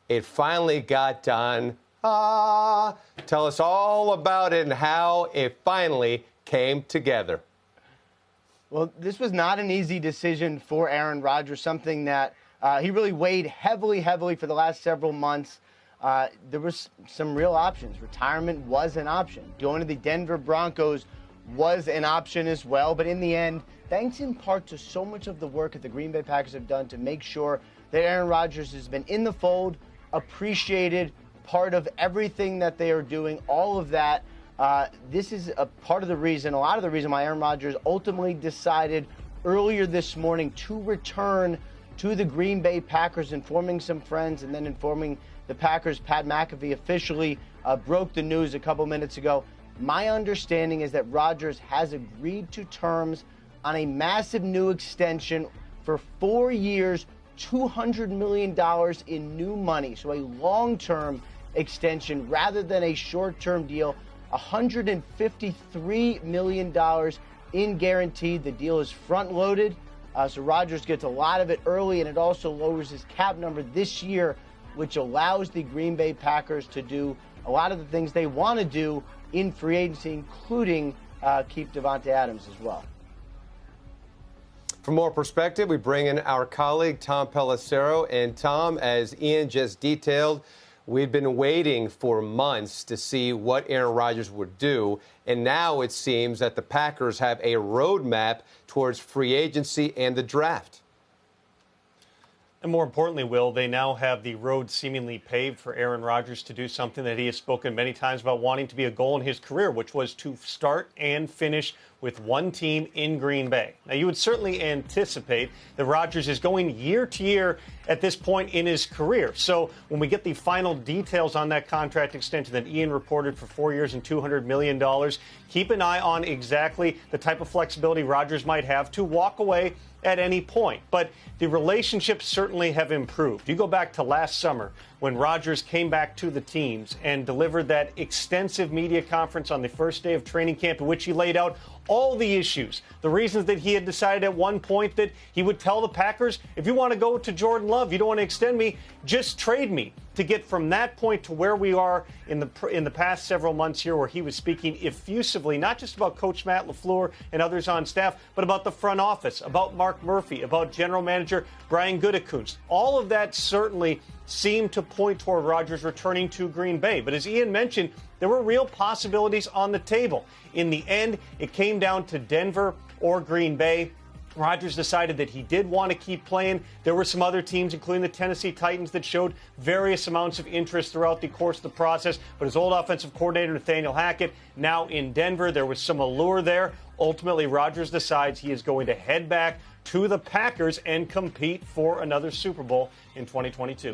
It finally got done. Tell us all about it and how it finally came together. Well, this was not an easy decision for Aaron Rodgers, something that he really weighed heavily for the last several months. There was some real options. Retirement was an option. Going to the Denver Broncos was an option as well. But in the end, thanks in part to so much of the work that the Green Bay Packers have done to make sure that Aaron Rodgers has been in the fold, appreciated, part of everything that they are doing, all of that. This is a lot of the reason why Aaron Rodgers ultimately decided earlier this morning to return to the Green Bay Packers, informing some friends and then informing the Packers. Pat McAfee officially broke the news a couple minutes ago. My understanding is that Rodgers has agreed to terms on a massive new extension for 4 years, $200 million in new money. So a long-term extension rather than a short-term deal. $153 million in guaranteed. The deal is front-loaded, so Rodgers gets a lot of it early, and it also lowers his cap number this year, which allows the Green Bay Packers to do a lot of the things they want to do in free agency, including keep Davante Adams as well. For more perspective, we bring in our colleague, Tom Pelissero. And Tom, as Ian just detailed, we've been waiting for months to see what Aaron Rodgers would do, and now it seems that the Packers have a roadmap towards free agency and the draft. And more importantly, Will, they now have the road seemingly paved for Aaron Rodgers to do something that he has spoken many times about wanting to be a goal in his career, which was to start and finish with one team in Green Bay. Now, you would certainly anticipate that Rodgers is going year to year at this point in his career. So when we get the final details on that contract extension that Ian reported for 4 years and $200 million, keep an eye on exactly the type of flexibility Rodgers might have to walk away at any point. But the relationships certainly have improved. You go back to last summer when Rodgers came back to the teams and delivered that extensive media conference on the first day of training camp in which he laid out all the issues, the reasons that he had decided at one point that he would tell the Packers, if you want to go to Jordan Love, you don't want to extend me, just trade me. To get from that point to where we are in the past several months here, where he was speaking effusively, not just about Coach Matt LaFleur and others on staff, but about the front office, about Mark Murphy, about General Manager Brian Gutekunst. All of that certainly seemed to point toward Rodgers returning to Green Bay. But as Ian mentioned, there were real possibilities on the table. In the end, it came down to Denver or Green Bay. Rodgers decided that he did want to keep playing. There were some other teams, including the Tennessee Titans, that showed various amounts of interest throughout the course of the process. But his old offensive coordinator, Nathaniel Hackett, now in Denver, there was some allure there. Ultimately, Rodgers decides he is going to head back to the Packers and compete for another Super Bowl in 2022.